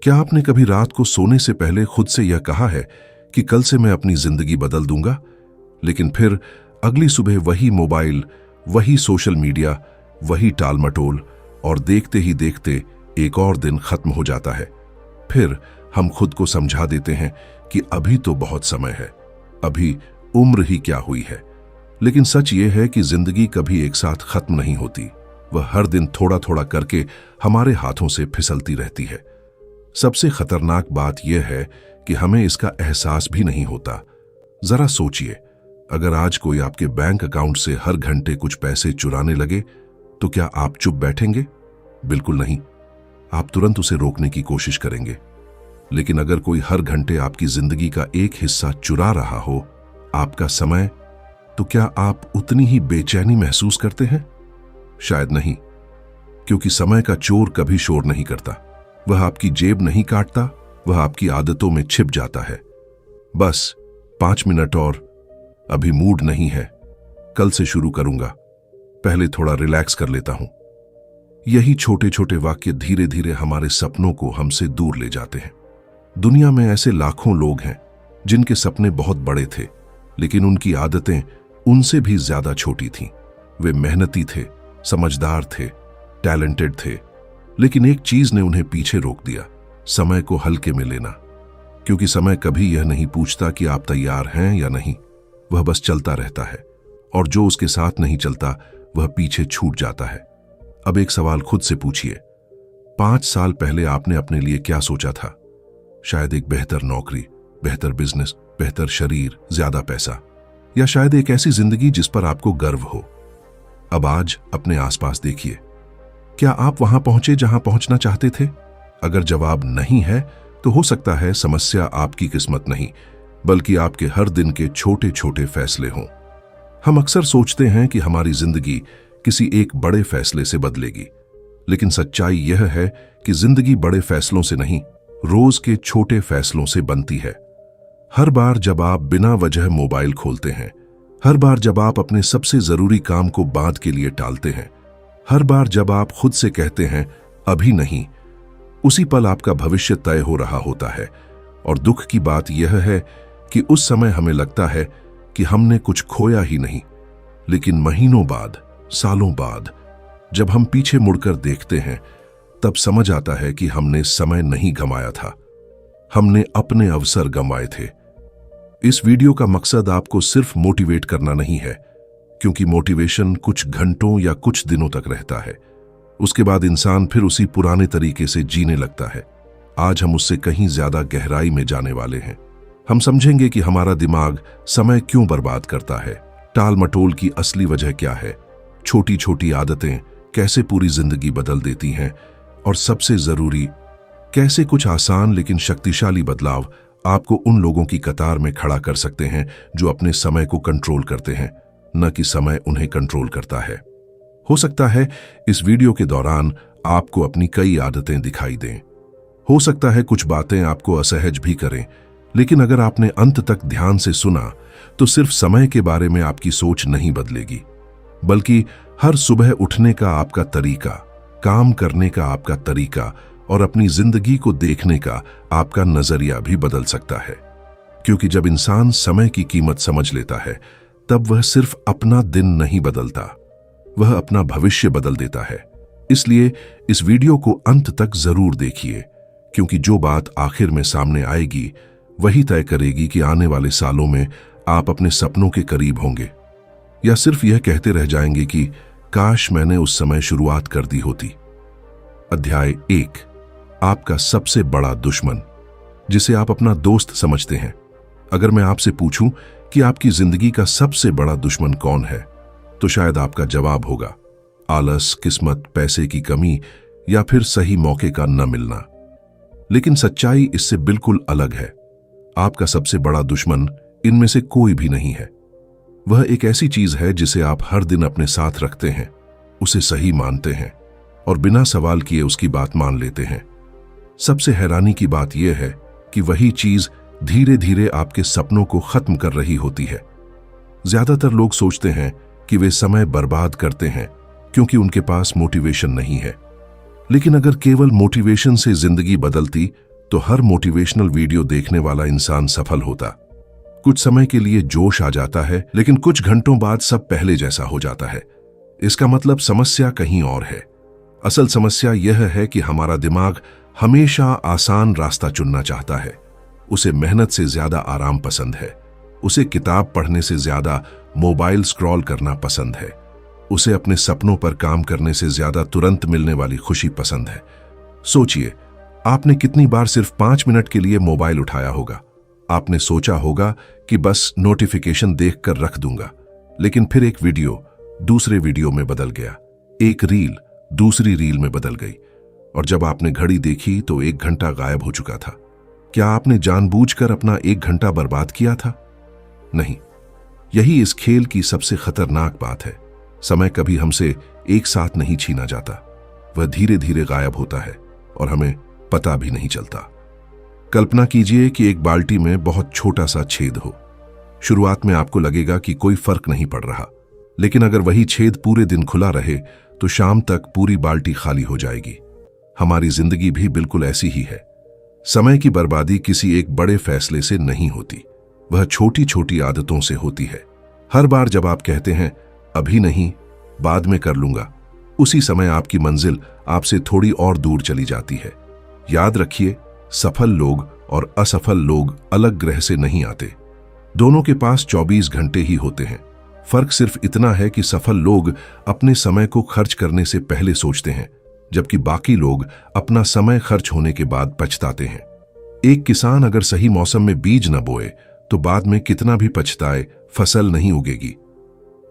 क्या आपने कभी रात को सोने से पहले खुद से यह कहा है कि कल से मैं अपनी जिंदगी बदल दूंगा, लेकिन फिर अगली सुबह वही मोबाइल, वही सोशल मीडिया, वही टालमटोल, और देखते ही देखते एक और दिन खत्म हो जाता है। फिर हम खुद को समझा देते हैं कि अभी तो बहुत समय है, अभी उम्र ही क्या हुई है। लेकिन सच ये है कि जिंदगी कभी एक साथ खत्म नहीं होती, वह हर दिन थोड़ा थोड़ा करके हमारे हाथों से फिसलती रहती है। सबसे खतरनाक बात यह है कि हमें इसका एहसास भी नहीं होता। जरा सोचिए, अगर आज कोई आपके बैंक अकाउंट से हर घंटे कुछ पैसे चुराने लगे तो क्या आप चुप बैठेंगे? बिल्कुल नहीं, आप तुरंत उसे रोकने की कोशिश करेंगे। लेकिन अगर कोई हर घंटे आपकी जिंदगी का एक हिस्सा चुरा रहा हो, आपका समय, तो क्या आप उतनी ही बेचैनी महसूस करते हैं? शायद नहीं, क्योंकि समय का चोर कभी शोर नहीं करता। वह आपकी जेब नहीं काटता, वह आपकी आदतों में छिप जाता है। बस 5 मिनट और, अभी मूड नहीं है, कल से शुरू करूंगा, पहले थोड़ा रिलैक्स कर लेता हूं। यही छोटे छोटे वाक्य धीरे धीरे हमारे सपनों को हमसे दूर ले जाते हैं। दुनिया में ऐसे लाखों लोग हैं जिनके सपने बहुत बड़े थे, लेकिन उनकी आदतें उनसे भी ज्यादा छोटी थीं। वे मेहनती थे, समझदार थे, टैलेंटेड थे, लेकिन एक चीज ने उन्हें पीछे रोक दिया, समय को हल्के में लेना। क्योंकि समय कभी यह नहीं पूछता कि आप तैयार हैं या नहीं, वह बस चलता रहता है, और जो उसके साथ नहीं चलता वह पीछे छूट जाता है। अब एक सवाल खुद से पूछिए, 5 साल पहले आपने अपने लिए क्या सोचा था? शायद एक बेहतर नौकरी, बेहतर बिजनेस, बेहतर शरीर, ज्यादा पैसा, या शायद एक ऐसी जिंदगी जिस पर आपको गर्व हो। अब आज अपने आसपास देखिए, क्या आप वहां पहुंचे जहां पहुंचना चाहते थे? अगर जवाब नहीं है तो हो सकता है समस्या आपकी किस्मत नहीं, बल्कि आपके हर दिन के छोटे छोटे फैसले हों। हम अक्सर सोचते हैं कि हमारी जिंदगी किसी एक बड़े फैसले से बदलेगी, लेकिन सच्चाई यह है कि जिंदगी बड़े फैसलों से नहीं, रोज के छोटे फैसलों से बनती है। हर बार जब आप बिना वजह मोबाइल खोलते हैं, हर बार जब आप अपने सबसे जरूरी काम को बाद के लिए टालते हैं, हर बार जब आप खुद से कहते हैं अभी नहीं, उसी पल आपका भविष्य तय हो रहा होता है। और दुख की बात यह है कि उस समय हमें लगता है कि हमने कुछ खोया ही नहीं, लेकिन महीनों बाद, सालों बाद जब हम पीछे मुड़कर देखते हैं, तब समझ आता है कि हमने समय नहीं गंवाया था, हमने अपने अवसर गंवाए थे। इस वीडियो का मकसद आपको सिर्फ मोटिवेट करना नहीं है, क्योंकि मोटिवेशन कुछ घंटों या कुछ दिनों तक रहता है, उसके बाद इंसान फिर उसी पुराने तरीके से जीने लगता है। आज हम उससे कहीं ज्यादा गहराई में जाने वाले हैं। हम समझेंगे कि हमारा दिमाग समय क्यों बर्बाद करता है, टाल मटोल की असली वजह क्या है, छोटी छोटी आदतें कैसे पूरी जिंदगी बदल देती हैं, और सबसे जरूरी, कैसे कुछ आसान लेकिन शक्तिशाली बदलाव आपको उन लोगों की कतार में खड़ा कर सकते हैं जो अपने समय को कंट्रोल करते हैं, न कि समय उन्हें कंट्रोल करता है। हो सकता है इस वीडियो के दौरान आपको अपनी कई आदतें दिखाई दें, हो सकता है कुछ बातें आपको असहज भी करें, लेकिन अगर आपने अंत तक ध्यान से सुना तो सिर्फ समय के बारे में आपकी सोच नहीं बदलेगी, बल्कि हर सुबह उठने का आपका तरीका, काम करने का आपका तरीका, और अपनी जिंदगी को देखने का आपका नजरिया भी बदल सकता है। क्योंकि जब इंसान समय की कीमत समझ लेता है, तब वह सिर्फ अपना दिन नहीं बदलता, वह अपना भविष्य बदल देता है। इसलिए इस वीडियो को अंत तक जरूर देखिए, क्योंकि जो बात आखिर में सामने आएगी वही तय करेगी कि आने वाले सालों में आप अपने सपनों के करीब होंगे, या सिर्फ यह कहते रह जाएंगे कि काश मैंने उस समय शुरुआत कर दी होती। अध्याय 1, आपका सबसे बड़ा दुश्मन, जिसे आप अपना दोस्त समझते हैं। अगर मैं आपसे पूछूं कि आपकी जिंदगी का सबसे बड़ा दुश्मन कौन है, तो शायद आपका जवाब होगा आलस, किस्मत, पैसे की कमी, या फिर सही मौके का न मिलना। लेकिन सच्चाई इससे बिल्कुल अलग है। आपका सबसे बड़ा दुश्मन इनमें से कोई भी नहीं है। वह एक ऐसी चीज है जिसे आप हर दिन अपने साथ रखते हैं, उसे सही मानते हैं, और बिना सवाल किए उसकी बात मान लेते हैं। सबसे हैरानी की बात यह है कि वही चीज धीरे धीरे आपके सपनों को खत्म कर रही होती है। ज्यादातर लोग सोचते हैं कि वे समय बर्बाद करते हैं क्योंकि उनके पास मोटिवेशन नहीं है, लेकिन अगर केवल मोटिवेशन से जिंदगी बदलती तो हर मोटिवेशनल वीडियो देखने वाला इंसान सफल होता। कुछ समय के लिए जोश आ जाता है, लेकिन कुछ घंटों बाद सब पहले जैसा हो जाता है। इसका मतलब समस्या कहीं और है। असल समस्या यह है कि हमारा दिमाग हमेशा आसान रास्ता चुनना चाहता है। उसे मेहनत से ज्यादा आराम पसंद है। उसे किताब पढ़ने से ज्यादा मोबाइल स्क्रॉल करना पसंद है। उसे अपने सपनों पर काम करने से ज्यादा तुरंत मिलने वाली खुशी पसंद है। सोचिए, आपने कितनी बार सिर्फ 5 मिनट के लिए मोबाइल उठाया होगा। आपने सोचा होगा कि बस नोटिफिकेशन देखकर रख दूंगा, लेकिन फिर एक वीडियो दूसरे वीडियो में बदल गया, एक रील दूसरी रील में बदल गई, और जब आपने घड़ी देखी तो 1 घंटा गायब हो चुका था। क्या आपने जानबूझकर अपना 1 घंटा बर्बाद किया था? नहीं। यही इस खेल की सबसे खतरनाक बात है। समय कभी हमसे एक साथ नहीं छीना जाता। वह धीरे धीरे गायब होता है और हमें पता भी नहीं चलता। कल्पना कीजिए कि एक बाल्टी में बहुत छोटा सा छेद हो। शुरुआत में आपको लगेगा कि कोई फर्क नहीं पड़ रहा, लेकिन अगर वही छेद पूरे दिन खुला रहे तो शाम तक पूरी बाल्टी खाली हो जाएगी। हमारी जिंदगी भी बिल्कुल ऐसी ही है। समय की बर्बादी किसी एक बड़े फैसले से नहीं होती, वह छोटी छोटी आदतों से होती है। हर बार जब आप कहते हैं अभी नहीं, बाद में कर लूंगा, उसी समय आपकी मंजिल आपसे थोड़ी और दूर चली जाती है। याद रखिए, सफल लोग और असफल लोग अलग ग्रह से नहीं आते। दोनों के पास 24 घंटे ही होते हैं। फर्क सिर्फ इतना है कि सफल लोग अपने समय को खर्च करने से पहले सोचते हैं, जबकि बाकी लोग अपना समय खर्च होने के बाद पछताते हैं। एक किसान अगर सही मौसम में बीज न बोए तो बाद में कितना भी पछताए, फसल नहीं उगेगी।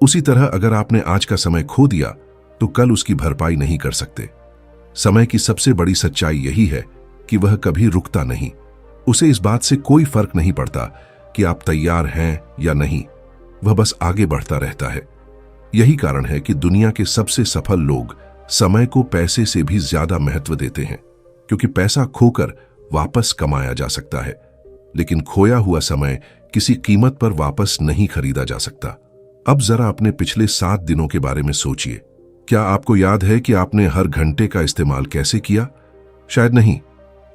उसी तरह अगर आपने आज का समय खो दिया तो कल उसकी भरपाई नहीं कर सकते। समय की सबसे बड़ी सच्चाई यही है कि वह कभी रुकता नहीं। उसे इस बात से कोई फर्क नहीं पड़ता कि आप तैयार हैं या नहीं, वह बस आगे बढ़ता रहता है। यही कारण है कि दुनिया के सबसे सफल लोग समय को पैसे से भी ज्यादा महत्व देते हैं, क्योंकि पैसा खोकर वापस कमाया जा सकता है, लेकिन खोया हुआ समय किसी कीमत पर वापस नहीं खरीदा जा सकता। अब जरा अपने पिछले 7 दिनों के बारे में सोचिए। क्या आपको याद है कि आपने हर घंटे का इस्तेमाल कैसे किया? शायद नहीं।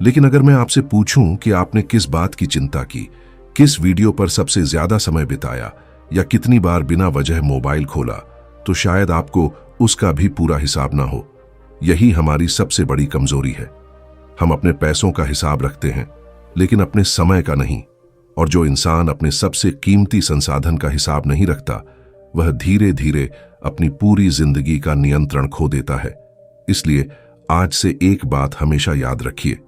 लेकिन अगर मैं आपसे पूछूं कि आपने किस बात की चिंता की, किस वीडियो पर सबसे ज्यादा समय बिताया या कितनी बार बिना वजह मोबाइल खोला, तो शायद आपको उसका भी पूरा हिसाब ना हो। यही हमारी सबसे बड़ी कमजोरी है। हम अपने पैसों का हिसाब रखते हैं, लेकिन अपने समय का नहीं। और जो इंसान अपने सबसे कीमती संसाधन का हिसाब नहीं रखता, वह धीरे धीरे अपनी पूरी जिंदगी का नियंत्रण खो देता है। इसलिए आज से एक बात हमेशा याद रखिए,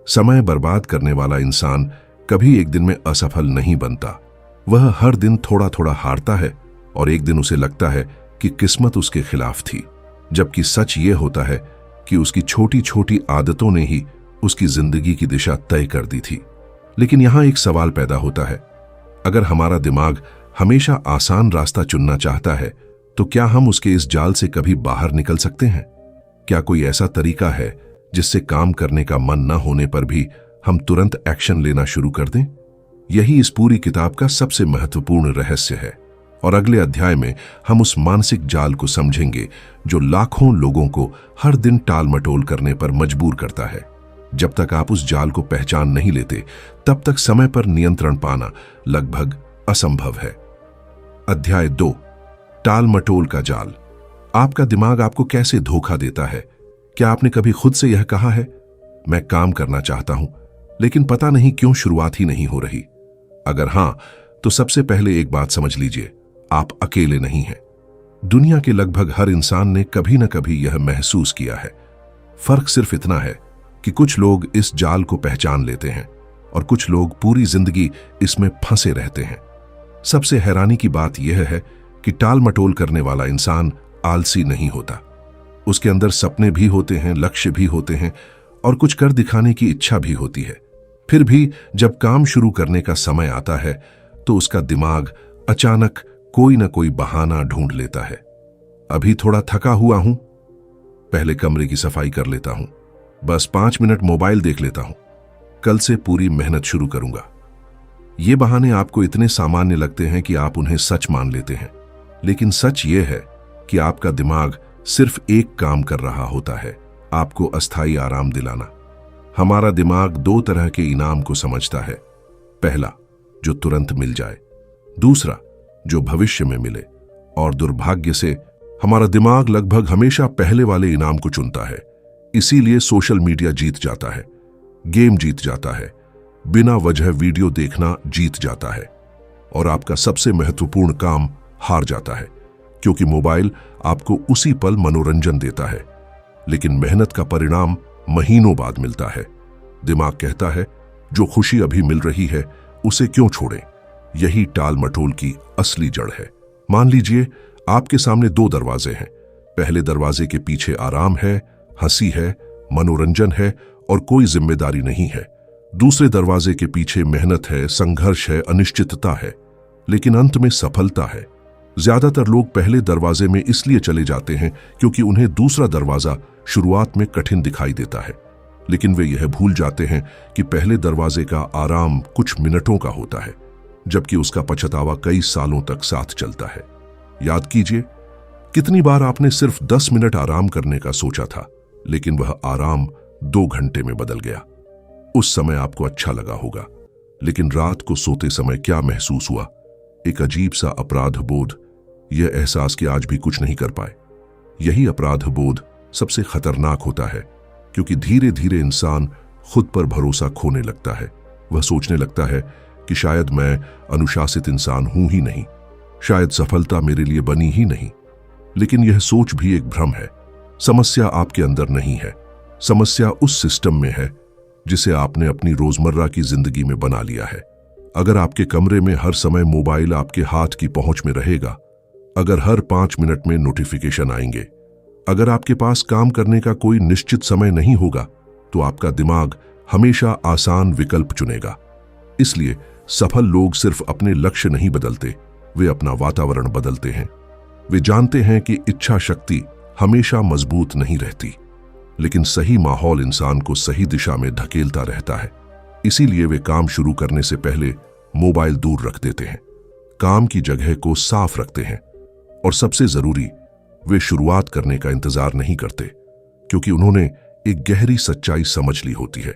समय बर्बाद करने वाला इंसान कभी एक दिन में असफल नहीं बनता। वह हर दिन थोड़ा थोड़ा हारता है और एक दिन उसे लगता है कि किस्मत उसके खिलाफ थी, जबकि सच ये होता है कि उसकी छोटी छोटी आदतों ने ही उसकी जिंदगी की दिशा तय कर दी थी। लेकिन यहां एक सवाल पैदा होता है, अगर हमारा दिमाग हमेशा आसान रास्ता चुनना चाहता है, तो क्या हम उसके इस जाल से कभी बाहर निकल सकते हैं? क्या कोई ऐसा तरीका है जिससे काम करने का मन न होने पर भी हम तुरंत एक्शन लेना शुरू कर दें? यही इस पूरी किताब का सबसे महत्वपूर्ण रहस्य है। और अगले अध्याय में हम उस मानसिक जाल को समझेंगे जो लाखों लोगों को हर दिन टाल मटोल करने पर मजबूर करता है। जब तक आप उस जाल को पहचान नहीं लेते, तब तक समय पर नियंत्रण पाना लगभग असंभव है। अध्याय 2, टाल मटोल का जाल। आपका दिमाग आपको कैसे धोखा देता है? क्या आपने कभी खुद से यह कहा है, मैं काम करना चाहता हूं, लेकिन पता नहीं क्यों शुरुआत ही नहीं हो रही? अगर हां, तो सबसे पहले एक बात समझ लीजिए, आप अकेले नहीं हैं। दुनिया के लगभग हर इंसान ने कभी न कभी यह महसूस किया है। फर्क सिर्फ इतना है कि कुछ लोग इस जाल को पहचान लेते हैं और कुछ लोग पूरी जिंदगी इसमें फंसे रहते हैं। सबसे हैरानी की बात यह है कि टाल मटोल करने वाला इंसान आलसी नहीं होता। उसके अंदर सपने भी होते हैं, लक्ष्य भी होते हैं और कुछ कर दिखाने की इच्छा भी होती है। फिर भी जब काम शुरू करने का समय आता है तो उसका दिमाग अचानक कोई न कोई बहाना ढूंढ लेता है। अभी थोड़ा थका हुआ हूं, पहले कमरे की सफाई कर लेता हूं, बस 5 मिनट मोबाइल देख लेता हूं, कल से पूरी मेहनत शुरू करूंगा। ये बहाने आपको इतने सामान्य लगते हैं कि आप उन्हें सच मान लेते हैं, लेकिन सच ये है कि आपका दिमाग सिर्फ एक काम कर रहा होता है, आपको अस्थायी आराम दिलाना। हमारा दिमाग दो तरह के इनाम को समझता है। पहला, जो तुरंत मिल जाए, दूसरा, जो भविष्य में मिले। और दुर्भाग्य से हमारा दिमाग लगभग हमेशा पहले वाले इनाम को चुनता है। इसीलिए सोशल मीडिया जीत जाता है, गेम जीत जाता है, बिना वजह वीडियो देखना जीत जाता है, और आपका सबसे महत्वपूर्ण काम हार जाता है, क्योंकि मोबाइल आपको उसी पल मनोरंजन देता है, लेकिन मेहनत का परिणाम महीनों बाद मिलता है। दिमाग कहता है, जो खुशी अभी मिल रही है उसे क्यों छोड़ें। यही टाल मटोल की असली जड़ है। मान लीजिए आपके सामने दो दरवाजे हैं। पहले दरवाजे के पीछे आराम है, हंसी है, मनोरंजन है और कोई जिम्मेदारी नहीं है। दूसरे दरवाजे के पीछे मेहनत है, संघर्ष है, अनिश्चितता है, लेकिन अंत में सफलता है। ज्यादातर लोग पहले दरवाजे में इसलिए चले जाते हैं क्योंकि उन्हें दूसरा दरवाजा शुरुआत में कठिन दिखाई देता है, लेकिन वे यह भूल जाते हैं कि पहले दरवाजे का आराम कुछ मिनटों का होता है, जबकि उसका पछतावा कई सालों तक साथ चलता है। याद कीजिए, कितनी बार आपने सिर्फ 10 मिनट आराम करने का सोचा था, लेकिन वह आराम 2 घंटे में बदल गया। उस समय आपको अच्छा लगा होगा, लेकिन रात को सोते समय क्या महसूस हुआ? एक अजीब सा अपराध बोध, यह एहसास कि आज भी कुछ नहीं कर पाए। यही अपराध बोध सबसे खतरनाक होता है, क्योंकि धीरे धीरे इंसान खुद पर भरोसा खोने लगता है। वह सोचने लगता है कि शायद मैं अनुशासित इंसान हूं ही नहीं, शायद सफलता मेरे लिए बनी ही नहीं। लेकिन यह सोच भी एक भ्रम है। समस्या आपके अंदर नहीं है, समस्या उस सिस्टम में है जिसे आपने अपनी रोजमर्रा की जिंदगी में बना लिया है। अगर आपके कमरे में हर समय मोबाइल आपके हाथ की पहुंच में रहेगा, अगर हर 5 मिनट में नोटिफिकेशन आएंगे, अगर आपके पास काम करने का कोई निश्चित समय नहीं होगा, तो आपका दिमाग हमेशा आसान विकल्प चुनेगा। इसलिए सफल लोग सिर्फ अपने लक्ष्य नहीं बदलते, वे अपना वातावरण बदलते हैं। वे जानते हैं कि इच्छा शक्ति हमेशा मजबूत नहीं रहती, लेकिन सही माहौल इंसान को सही दिशा में धकेलता रहता है। इसीलिए वे काम शुरू करने से पहले मोबाइल दूर रख देते हैं, काम की जगह को साफ रखते हैं, और सबसे जरूरी, वे शुरुआत करने का इंतजार नहीं करते, क्योंकि उन्होंने एक गहरी सच्चाई समझ ली होती है।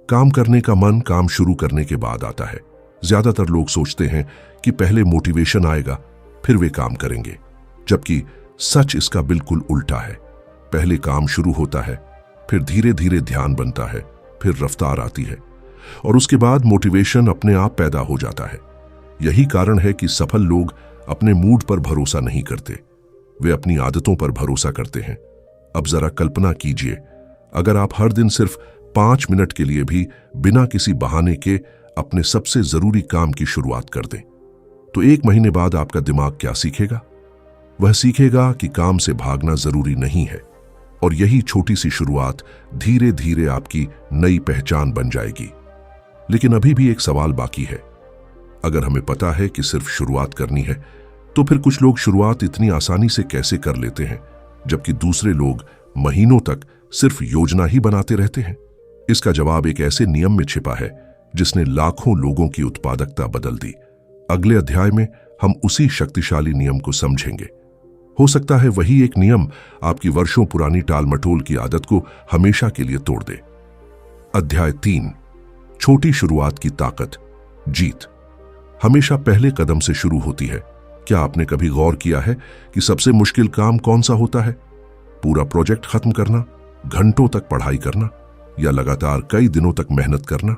काम करने का मन काम शुरू करने के बाद आता है। ज्यादातर लोग सोचते हैं कि पहले मोटिवेशन आएगा, फिर वे काम करेंगे, जबकि सच इसका बिल्कुल उल्टा है। पहले काम शुरू होता है, फिर धीरे धीरे ध्यान बनता है, फिर रफ्तार आती है, और उसके बाद मोटिवेशन अपने आप पैदा हो जाता है। यही कारण है कि सफल लोग अपने मूड पर भरोसा नहीं करते, वे अपनी आदतों पर भरोसा करते हैं। अब जरा कल्पना कीजिए, अगर आप हर दिन सिर्फ 5 मिनट के लिए भी बिना किसी बहाने के अपने सबसे जरूरी काम की शुरुआत कर दें, तो 1 महीने बाद आपका दिमाग क्या सीखेगा? वह सीखेगा कि काम से भागना जरूरी नहीं है, और यही छोटी सी शुरुआत धीरे धीरे आपकी नई पहचान बन जाएगी। लेकिन अभी भी एक सवाल बाकी है। अगर हमें पता है कि सिर्फ शुरुआत करनी है, तो फिर कुछ लोग शुरुआत इतनी आसानी से कैसे कर लेते हैं, जबकि दूसरे लोग महीनों तक सिर्फ योजना ही बनाते रहते हैं? इसका जवाब एक ऐसे नियम में छिपा है जिसने लाखों लोगों की उत्पादकता बदल दी। अगले अध्याय में हम उसी शक्तिशाली नियम को समझेंगे। हो सकता है वही एक नियम आपकी वर्षों पुरानी टालमटोल की आदत को हमेशा के लिए तोड़ दे। अध्याय 3, छोटी शुरुआत की ताकत, जीत हमेशा पहले कदम से शुरू होती है। क्या आपने कभी गौर किया है कि सबसे मुश्किल काम कौन सा होता है? पूरा प्रोजेक्ट खत्म करना, घंटों तक पढ़ाई करना, या लगातार कई दिनों तक मेहनत करना?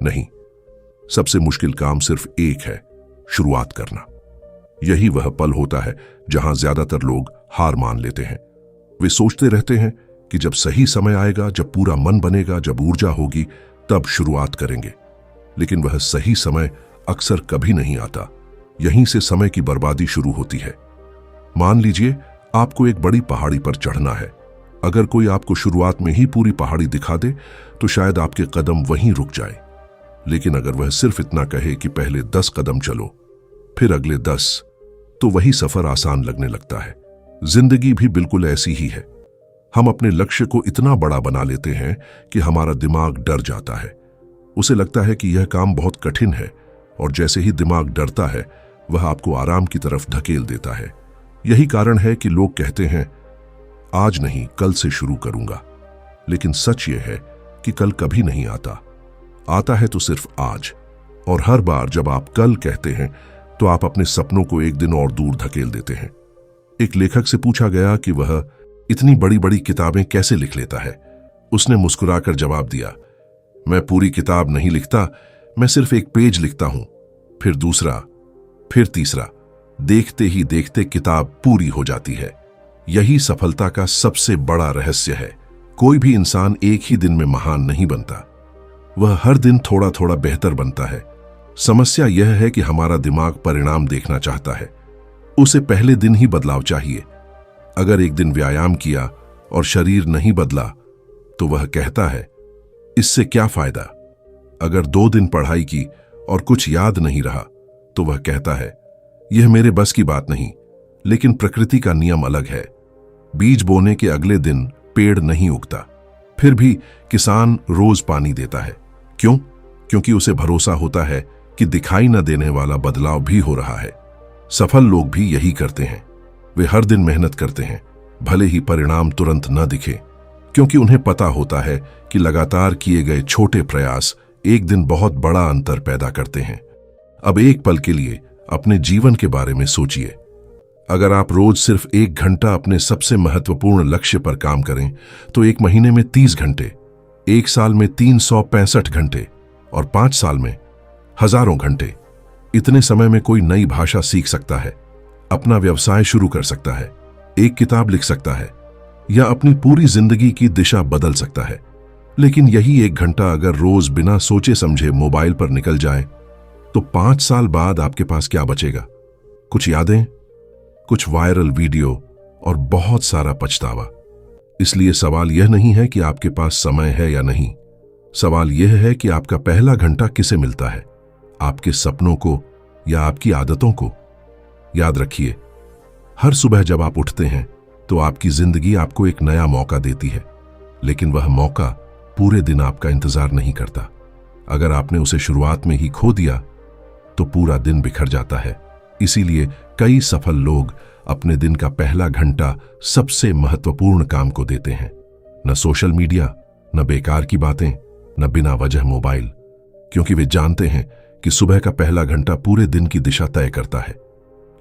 नहीं, सबसे मुश्किल काम सिर्फ एक है, शुरुआत करना। यही वह पल होता है जहां ज्यादातर लोग हार मान लेते हैं। वे सोचते रहते हैं कि जब सही समय आएगा, जब पूरा मन बनेगा, जब ऊर्जा होगी, तब शुरुआत करेंगे। लेकिन वह सही समय अक्सर कभी नहीं आता। यहीं से समय की बर्बादी शुरू होती है। मान लीजिए आपको एक बड़ी पहाड़ी पर चढ़ना है। अगर कोई आपको शुरुआत में ही पूरी पहाड़ी दिखा दे, तो शायद आपके कदम वहीं रुक जाए। लेकिन अगर वह सिर्फ इतना कहे कि पहले 10 कदम चलो, फिर अगले 10, तो वही सफर आसान लगने लगता है। जिंदगी भी बिल्कुल ऐसी ही है। हम अपने लक्ष्य को इतना बड़ा बना लेते हैं कि हमारा दिमाग डर जाता है। उसे लगता है कि यह काम बहुत कठिन है, और जैसे ही दिमाग डरता है, वह आपको आराम की तरफ धकेल देता है। यही कारण है कि लोग कहते हैं, आज नहीं कल से शुरू करूंगा। लेकिन सच यह है कि कल कभी नहीं आता। आता है तो सिर्फ आज। और हर बार जब आप कल कहते हैं तो आप अपने सपनों को एक दिन और दूर धकेल देते हैं। एक लेखक से पूछा गया कि वह इतनी बड़ी बड़ी किताबें कैसे लिख लेता है। उसने मुस्कुराकर जवाब दिया, मैं पूरी किताब नहीं लिखता, मैं सिर्फ एक पेज लिखता हूं, फिर दूसरा, फिर तीसरा। देखते ही देखते किताब पूरी हो जाती है। यही सफलता का सबसे बड़ा रहस्य है। कोई भी इंसान एक ही दिन में महान नहीं बनता, वह हर दिन थोड़ा थोड़ा बेहतर बनता है। समस्या यह है कि हमारा दिमाग परिणाम देखना चाहता है, उसे पहले दिन ही बदलाव चाहिए। अगर एक दिन व्यायाम किया और शरीर नहीं बदला तो वह कहता है, इससे क्या फायदा। अगर 2 दिन पढ़ाई की और कुछ याद नहीं रहा तो वह कहता है, यह मेरे बस की बात नहीं। लेकिन प्रकृति का नियम अलग है। बीज बोने के अगले दिन पेड़ नहीं उगता, फिर भी किसान रोज पानी देता है। क्यों? क्योंकि उसे भरोसा होता है कि दिखाई न देने वाला बदलाव भी हो रहा है। सफल लोग भी यही करते हैं। वे हर दिन मेहनत करते हैं, भले ही परिणाम तुरंत न दिखे, क्योंकि उन्हें पता होता है कि लगातार किए गए छोटे प्रयास एक दिन बहुत बड़ा अंतर पैदा करते हैं। अब एक पल के लिए अपने जीवन के बारे में सोचिए। अगर आप रोज सिर्फ 1 घंटा अपने सबसे महत्वपूर्ण लक्ष्य पर काम करें तो 1 महीने में 30 घंटे, 1 साल में 365 घंटे और 5 साल में हजारों घंटे। इतने समय में कोई नई भाषा सीख सकता है, अपना व्यवसाय शुरू कर सकता है, एक किताब लिख सकता है या अपनी पूरी जिंदगी की दिशा बदल सकता है। लेकिन यही 1 घंटा अगर रोज बिना सोचे समझे मोबाइल पर निकल जाए तो 5 साल बाद आपके पास क्या बचेगा? कुछ यादें, कुछ वायरल वीडियो और बहुत सारा पछतावा। इसलिए सवाल यह नहीं है कि आपके पास समय है या नहीं, सवाल यह है कि आपका पहला घंटा किसे मिलता है, आपके सपनों को या आपकी आदतों को। याद रखिए, हर सुबह जब आप उठते हैं तो आपकी जिंदगी आपको एक नया मौका देती है, लेकिन वह मौका पूरे दिन आपका इंतजार नहीं करता। अगर आपने उसे शुरुआत में ही खो दिया तो पूरा दिन बिखर जाता है। इसीलिए कई सफल लोग अपने दिन का पहला घंटा सबसे महत्वपूर्ण काम को देते हैं। न सोशल मीडिया, न बेकार की बातें, न बिना वजह मोबाइल, क्योंकि वे जानते हैं कि सुबह का पहला घंटा पूरे दिन की दिशा तय करता है।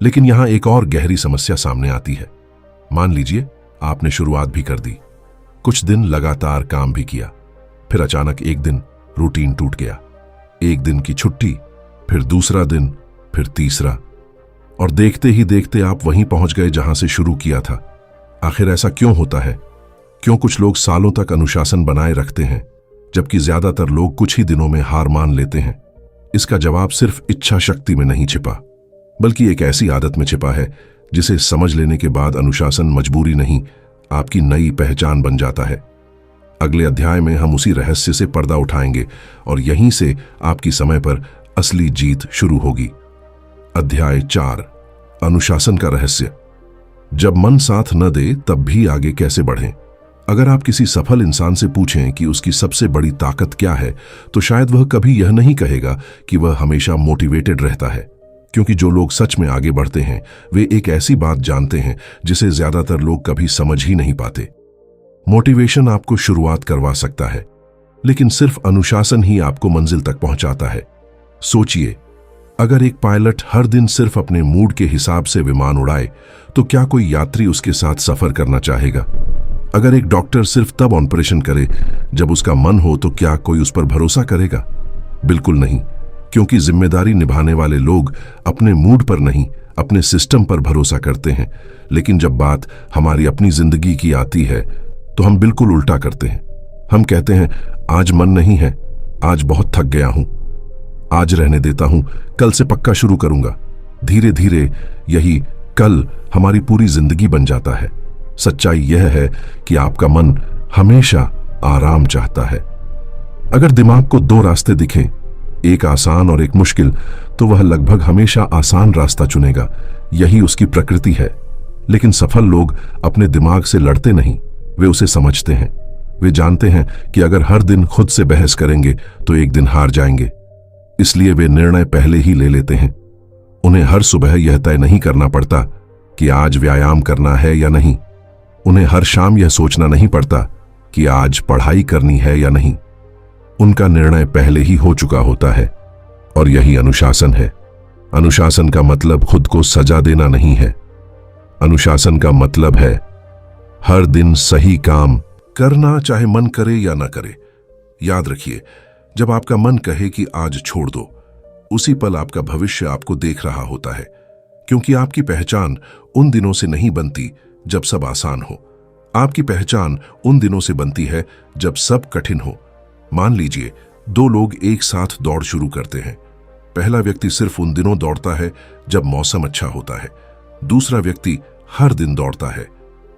लेकिन यहां एक और गहरी समस्या सामने आती है। मान लीजिए आपने शुरुआत भी कर दी, कुछ दिन लगातार काम भी किया, फिर अचानक एक दिन रूटीन टूट गया। एक दिन की छुट्टी, फिर दूसरा दिन, फिर तीसरा, और देखते ही देखते आप वहीं पहुंच गए जहां से शुरू किया था। आखिर ऐसा क्यों होता है? क्यों कुछ लोग सालों तक अनुशासन बनाए रखते हैं जबकि ज्यादातर लोग कुछ ही दिनों में हार मान लेते हैं? इसका जवाब सिर्फ इच्छा शक्ति में नहीं छिपा, बल्कि एक ऐसी आदत में छिपा है जिसे समझ लेने के बाद अनुशासन मजबूरी नहीं, आपकी नई पहचान बन जाता है। अगले अध्याय में हम उसी रहस्य से पर्दा उठाएंगे और यहीं से आपकी समय पर असली जीत शुरू होगी। अध्याय 4, अनुशासन का रहस्य। जब मन साथ न दे तब भी आगे कैसे बढ़ें? अगर आप किसी सफल इंसान से पूछें कि उसकी सबसे बड़ी ताकत क्या है तो शायद वह कभी यह नहीं कहेगा कि वह हमेशा मोटिवेटेड रहता है, क्योंकि जो लोग सच में आगे बढ़ते हैं वे एक ऐसी बात जानते हैं जिसे ज्यादातर लोग कभी समझ ही नहीं पाते। मोटिवेशन आपको शुरुआत करवा सकता है, लेकिन सिर्फ अनुशासन ही आपको मंजिल तक पहुंचाता है। सोचिए, अगर एक पायलट हर दिन सिर्फ अपने मूड के हिसाब से विमान उड़ाए तो क्या कोई यात्री उसके साथ सफर करना चाहेगा? अगर एक डॉक्टर सिर्फ तब ऑपरेशन करे जब उसका मन हो तो क्या कोई उस पर भरोसा करेगा? बिल्कुल नहीं, क्योंकि जिम्मेदारी निभाने वाले लोग अपने मूड पर नहीं, अपने सिस्टम पर भरोसा करते हैं। लेकिन जब बात हमारी अपनी जिंदगी की आती है तो हम बिल्कुल उल्टा करते हैं। हम कहते हैं, आज मन नहीं है, आज बहुत थक गया हूं, आज रहने देता हूं, कल से पक्का शुरू करूंगा। धीरे धीरे यही कल हमारी पूरी जिंदगी बन जाता है। सच्चाई यह है कि आपका मन हमेशा आराम चाहता है। अगर दिमाग को 2 रास्ते दिखें, एक आसान और एक मुश्किल, तो वह लगभग हमेशा आसान रास्ता चुनेगा। यही उसकी प्रकृति है। लेकिन सफल लोग अपने दिमाग से लड़ते नहीं, वे उसे समझते हैं। वे जानते हैं कि अगर हर दिन खुद से बहस करेंगे तो एक दिन हार जाएंगे। इसलिए वे निर्णय पहले ही ले लेते हैं। उन्हें हर सुबह यह तय नहीं करना पड़ता कि आज व्यायाम करना है या नहीं। उन्हें हर शाम यह सोचना नहीं पड़ता कि आज पढ़ाई करनी है या नहीं। उनका निर्णय पहले ही हो चुका होता है। और यही अनुशासन है। अनुशासन का मतलब खुद को सजा देना नहीं है। अनुशासन का मतलब है हर दिन सही काम करना, चाहे मन करे या ना करे। याद रखिए, जब आपका मन कहे कि आज छोड़ दो, उसी पल आपका भविष्य आपको देख रहा होता है, क्योंकि आपकी पहचान उन दिनों से नहीं बनती जब सब आसान हो। आपकी पहचान उन दिनों से बनती है जब सब कठिन हो। मान लीजिए, दो लोग एक साथ दौड़ शुरू करते हैं। पहला व्यक्ति सिर्फ उन दिनों दौड़ता है जब मौसम अच्छा होता है। दूसरा व्यक्ति हर दिन दौड़ता है,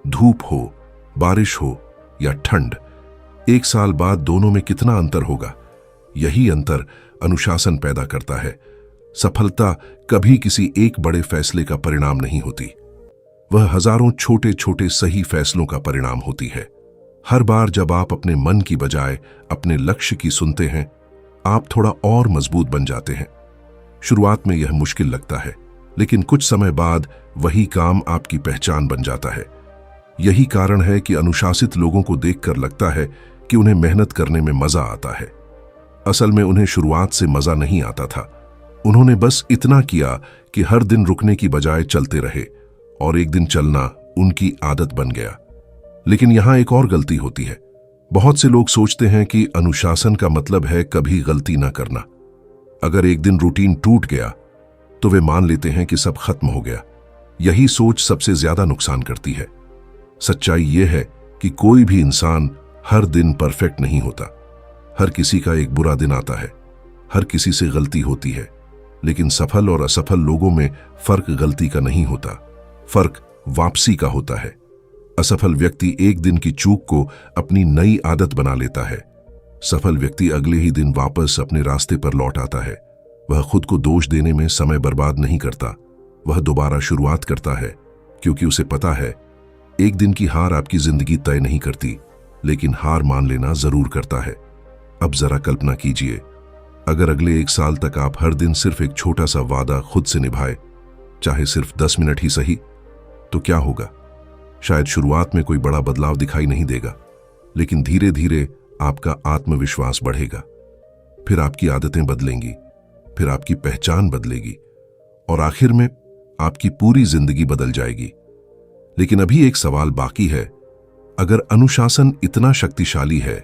धूप हो, बारिश हो या ठंड। एक साल बाद दोनों में कितना अंतर होगा? यही अंतर अनुशासन पैदा करता है। सफलता कभी किसी एक बड़े फैसले का परिणाम नहीं होती, वह हजारों छोटे छोटे सही फैसलों का परिणाम होती है। हर बार जब आप अपने मन की बजाय अपने लक्ष्य की सुनते हैं, आप थोड़ा और मजबूत बन जाते हैं। शुरुआत में यह मुश्किल लगता है, लेकिन कुछ समय बाद वही काम आपकी पहचान बन जाता है। यही कारण है कि अनुशासित लोगों को देखकर लगता है कि उन्हें मेहनत करने में मजा आता है। असल में उन्हें शुरुआत से मजा नहीं आता था। उन्होंने बस इतना किया कि हर दिन रुकने की बजाय चलते रहे, और एक दिन चलना उनकी आदत बन गया। लेकिन यहां एक और गलती होती है। बहुत से लोग सोचते हैं कि अनुशासन का मतलब है कभी गलती ना करना। अगर एक दिन रूटीन टूट गया तो वे मान लेते हैं कि सब खत्म हो गया। यही सोच सबसे ज्यादा नुकसान करती है। सच्चाई यह है कि कोई भी इंसान हर दिन परफेक्ट नहीं होता। हर किसी का एक बुरा दिन आता है, हर किसी से गलती होती है। लेकिन सफल और असफल लोगों में फर्क गलती का नहीं होता, फर्क वापसी का होता है। असफल व्यक्ति एक दिन की चूक को अपनी नई आदत बना लेता है। सफल व्यक्ति अगले ही दिन वापस अपने रास्ते पर लौट आता है। वह खुद को दोष देने में समय बर्बाद नहीं करता, वह दोबारा शुरुआत करता है, क्योंकि उसे पता है एक दिन की हार आपकी जिंदगी तय नहीं करती, लेकिन हार मान लेना जरूर करता है। अब जरा कल्पना कीजिए, अगर अगले एक साल तक आप हर दिन सिर्फ एक छोटा सा वादा खुद से निभाए, चाहे सिर्फ 10 मिनट ही सही, तो क्या होगा? शायद शुरुआत में कोई बड़ा बदलाव दिखाई नहीं देगा, लेकिन धीरे धीरे आपका आत्मविश्वास बढ़ेगा। फिर आपकी आदतें बदलेंगी, फिर आपकी पहचान बदलेगी, और आखिर में आपकी पूरी जिंदगी बदल जाएगी। लेकिन अभी एक सवाल बाकी है। अगर अनुशासन इतना शक्तिशाली है,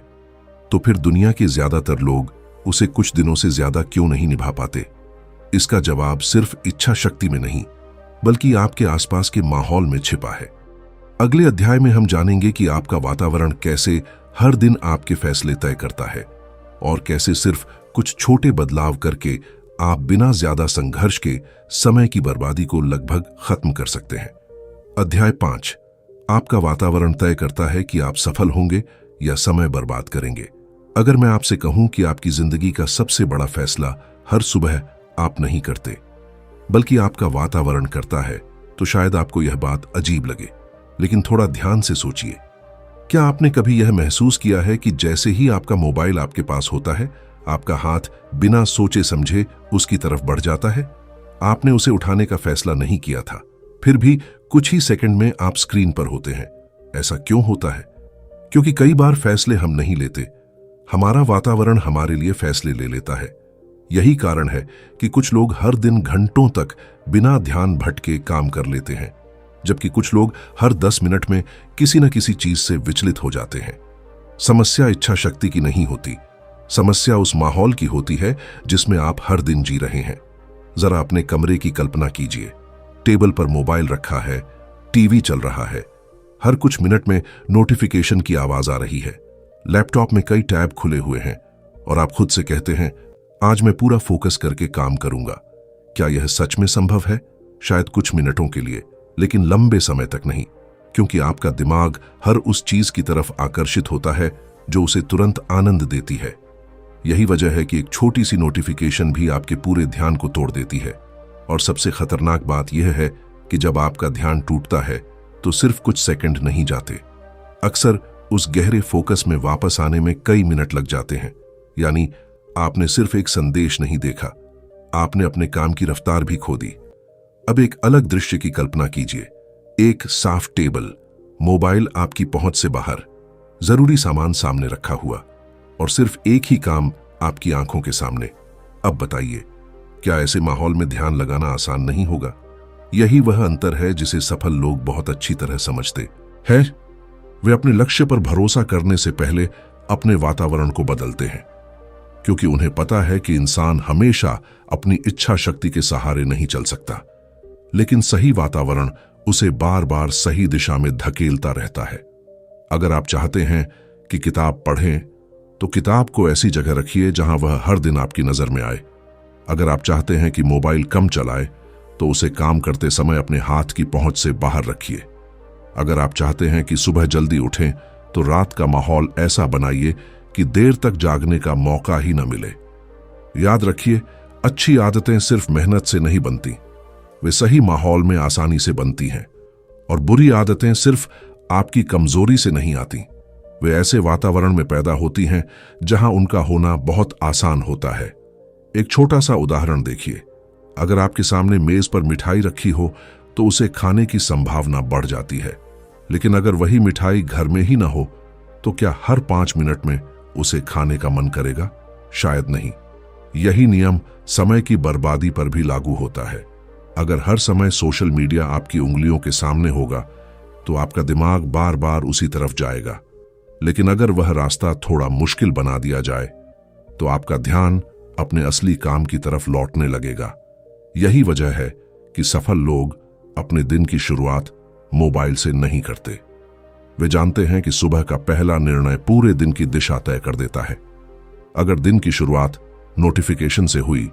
तो फिर दुनिया के ज्यादातर लोग उसे कुछ दिनों से ज्यादा क्यों नहीं निभा पाते? इसका जवाब सिर्फ इच्छा शक्ति में नहीं, बल्कि आपके आसपास के माहौल में छिपा है। अगले अध्याय में हम जानेंगे कि आपका वातावरण कैसे हर दिन आपके फैसले तय करता है, और कैसे सिर्फ कुछ छोटे बदलाव करके आप बिना ज्यादा संघर्ष के समय की बर्बादी को लगभग खत्म कर सकते हैं। अध्याय 5, आपका वातावरण तय करता है कि आप सफल होंगे या समय बर्बाद करेंगे। अगर मैं आपसे कहूं कि आपकी जिंदगी का सबसे बड़ा फैसला हर सुबह आप नहीं करते, बल्कि आपका वातावरण करता है, तो शायद आपको यह बात अजीब लगे। लेकिन थोड़ा ध्यान से सोचिए, क्या आपने कभी यह महसूस किया है कि जैसे ही आपका मोबाइल आपके पास होता है, आपका हाथ बिना सोचे समझे उसकी तरफ बढ़ जाता है? आपने उसे उठाने का फैसला नहीं किया था, फिर भी कुछ ही सेकंड में आप स्क्रीन पर होते हैं। ऐसा क्यों होता है? क्योंकि कई बार फैसले हम नहीं लेते, हमारा वातावरण हमारे लिए फैसले ले लेता है। यही कारण है कि कुछ लोग हर दिन घंटों तक बिना ध्यान भटके काम कर लेते हैं, जबकि कुछ लोग हर 10 मिनट में किसी न किसी चीज से विचलित हो जाते हैं। समस्या इच्छा शक्ति की नहीं होती, समस्या उस माहौल की होती है जिसमें आप हर दिन जी रहे हैं। जरा अपने कमरे की कल्पना कीजिए। टेबल पर मोबाइल रखा है, टीवी चल रहा है, हर कुछ मिनट में नोटिफिकेशन की आवाज आ रही है, लैपटॉप में कई टैब खुले हुए हैं, और आप खुद से कहते हैं, आज मैं पूरा फोकस करके काम करूंगा। क्या यह सच में संभव है? शायद कुछ मिनटों के लिए, लेकिन लंबे समय तक नहीं, क्योंकि आपका दिमाग हर उस चीज की तरफ आकर्षित होता है जो उसे तुरंत आनंद देती है। यही वजह है कि एक छोटी सी नोटिफिकेशन भी आपके पूरे ध्यान को तोड़ देती है। और सबसे खतरनाक बात यह है कि जब आपका ध्यान टूटता है तो सिर्फ कुछ सेकंड नहीं जाते, अक्सर उस गहरे फोकस में वापस आने में कई मिनट लग जाते हैं। यानी आपने सिर्फ एक संदेश नहीं देखा, आपने अपने काम की रफ्तार भी खो दी। अब एक अलग दृश्य की कल्पना कीजिए। एक साफ टेबल, मोबाइल आपकी पहुंच से बाहर, जरूरी सामान सामने रखा हुआ। और सिर्फ एक ही काम आपकी आंखों के सामने। अब बताइए, क्या ऐसे माहौल में ध्यान लगाना आसान नहीं होगा? यही वह अंतर है जिसे सफल लोग बहुत अच्छी तरह समझते हैं। वे अपने लक्ष्य पर भरोसा करने से पहले अपने वातावरण को बदलते हैं, क्योंकि उन्हें पता है कि इंसान हमेशा अपनी इच्छा शक्ति के सहारे नहीं चल सकता, लेकिन सही वातावरण उसे बार बार सही दिशा में धकेलता रहता है। अगर आप चाहते हैं कि किताब पढ़ें, तो किताब को ऐसी जगह रखिए जहां वह हर दिन आपकी नजर में आए। अगर आप चाहते हैं कि मोबाइल कम चलाए, तो उसे काम करते समय अपने हाथ की पहुंच से बाहर रखिए। अगर आप चाहते हैं कि सुबह जल्दी उठें, तो रात का माहौल ऐसा बनाइए कि देर तक जागने का मौका ही न मिले। याद रखिए, अच्छी आदतें सिर्फ मेहनत से नहीं बनती, वे सही माहौल में आसानी से बनती हैं। और बुरी आदतें सिर्फ आपकी कमजोरी से नहीं आती, वे ऐसे वातावरण में पैदा होती हैं जहां उनका होना बहुत आसान होता है। एक छोटा सा उदाहरण देखिए। अगर आपके सामने मेज पर मिठाई रखी हो, तो उसे खाने की संभावना बढ़ जाती है। लेकिन अगर वही मिठाई घर में ही ना हो, तो क्या हर 5 मिनट में उसे खाने का मन करेगा? शायद नहीं। यही नियम समय की बर्बादी पर भी लागू होता है। अगर हर समय सोशल मीडिया आपकी उंगलियों के सामने होगा, तो आपका दिमाग बार बार उसी तरफ जाएगा। लेकिन अगर वह रास्ता थोड़ा मुश्किल बना दिया जाए, तो आपका ध्यान अपने असली काम की तरफ लौटने लगेगा। यही वजह है कि सफल लोग अपने दिन की शुरुआत मोबाइल से नहीं करते। वे जानते हैं कि सुबह का पहला निर्णय पूरे दिन की दिशा तय कर देता है। अगर दिन की शुरुआत नोटिफिकेशन से हुई,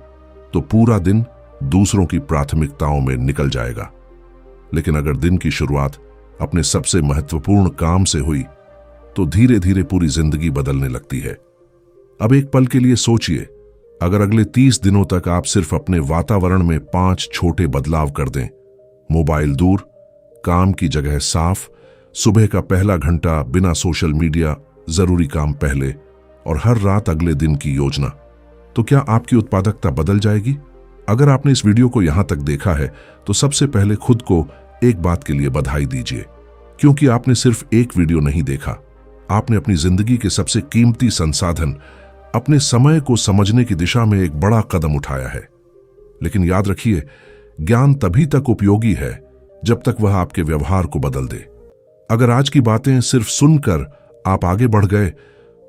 तो पूरा दिन दूसरों की प्राथमिकताओं में निकल जाएगा। लेकिन अगर दिन की शुरुआत अपने सबसे महत्वपूर्ण काम से हुई, तो धीरे धीरे पूरी जिंदगी बदलने लगती है। अब एक पल के लिए सोचिए, अगर अगले 30 दिनों तक आप सिर्फ अपने वातावरण में 5 छोटे बदलाव कर दें, मोबाइल दूर, काम की जगह साफ, सुबह का पहला घंटा बिना सोशल मीडिया, जरूरी काम पहले, और हर रात अगले दिन की योजना, तो क्या आपकी उत्पादकता बदल जाएगी? अगर आपने इस वीडियो को यहां तक देखा है, तो सबसे पहले खुद को एक बात के लिए बधाई दीजिए, क्योंकि आपने सिर्फ एक वीडियो नहीं देखा, आपने अपनी जिंदगी के सबसे कीमती संसाधन, अपने समय को समझने की दिशा में एक बड़ा कदम उठाया है। लेकिन याद रखिए, ज्ञान तभी तक उपयोगी है जब तक वह आपके व्यवहार को बदल दे। अगर आज की बातें सिर्फ सुनकर आप आगे बढ़ गए,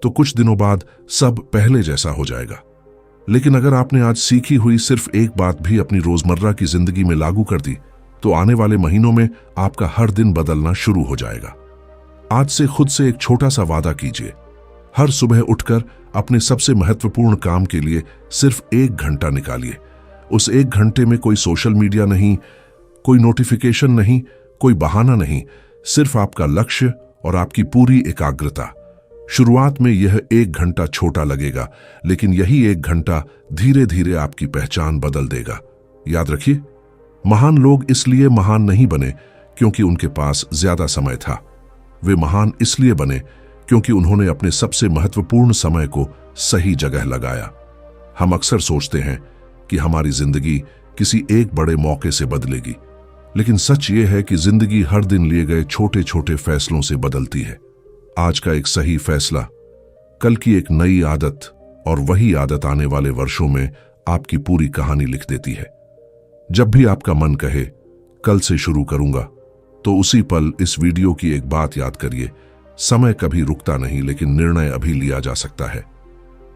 तो कुछ दिनों बाद सब पहले जैसा हो जाएगा। लेकिन अगर आपने आज सीखी हुई सिर्फ एक बात भी अपनी रोजमर्रा की जिंदगी में लागू कर दी, तो आने वाले महीनों में आपका हर दिन बदलना शुरू हो जाएगा। आज से खुद से एक छोटा सा वादा कीजिए। हर सुबह उठकर अपने सबसे महत्वपूर्ण काम के लिए सिर्फ 1 घंटा निकालिए। उस 1 घंटे में कोई सोशल मीडिया नहीं, कोई नोटिफिकेशन नहीं, कोई बहाना नहीं, सिर्फ आपका लक्ष्य और आपकी पूरी एकाग्रता। शुरुआत में यह 1 घंटा छोटा लगेगा, लेकिन यही 1 घंटा धीरे धीरे आपकी पहचान बदल देगा। याद रखिए, महान लोग इसलिए महान नहीं बने क्योंकि उनके पास ज्यादा समय था। वे महान इसलिए बने क्योंकि उन्होंने अपने सबसे महत्वपूर्ण समय को सही जगह लगाया। हम अक्सर सोचते हैं कि हमारी जिंदगी किसी एक बड़े मौके से बदलेगी, लेकिन सच ये है कि जिंदगी हर दिन लिए गए छोटे छोटे फैसलों से बदलती है। आज का एक सही फैसला कल की एक नई आदत, और वही आदत आने वाले वर्षों में आपकी पूरी कहानी लिख देती है। जब भी आपका मन कहे कल से शुरू करूंगा, तो उसी पल इस वीडियो की एक बात याद करिए, समय कभी रुकता नहीं, लेकिन निर्णय अभी लिया जा सकता है।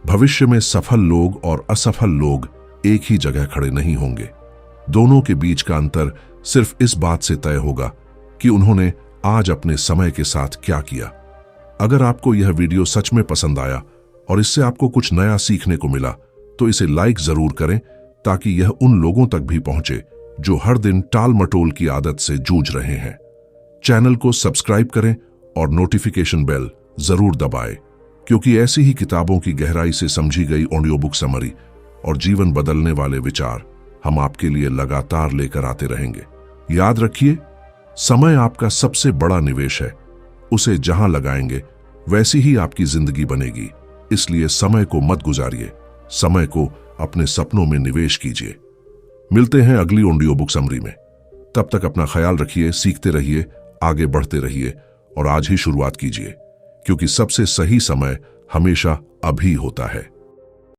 भविष्य में सफल लोग और असफल लोग एक ही जगह खड़े नहीं होंगे। दोनों के बीच का अंतर सिर्फ इस बात से तय होगा कि उन्होंने आज अपने समय के साथ क्या किया। अगर आपको यह वीडियो सच में पसंद आया और इससे आपको कुछ नया सीखने को मिला, तो इसे लाइक जरूर करें, ताकि यह उन लोगों तक भी पहुंचे जो हर दिन टाल मटोल की आदत से जूझ रहे हैं। चैनल को सब्सक्राइब करें और नोटिफिकेशन बेल जरूर दबाएं, क्योंकि ऐसी ही किताबों की गहराई से समझी गई ऑडियो बुक समरी और जीवन बदलने वाले विचार हम आपके लिए लगातार लेकर आते रहेंगे। याद रखिए, समय आपका सबसे बड़ा निवेश है। उसे जहां लगाएंगे वैसी ही आपकी जिंदगी बनेगी। इसलिए समय को मत गुजारिए, समय को अपने सपनों में निवेश कीजिए। मिलते हैं अगली ऑडियो बुक समरी में। तब तक अपना ख्याल रखिए, सीखते रहिए, आगे बढ़ते रहिए और आज ही शुरुआत कीजिए, क्योंकि सबसे सही समय हमेशा अभी होता है।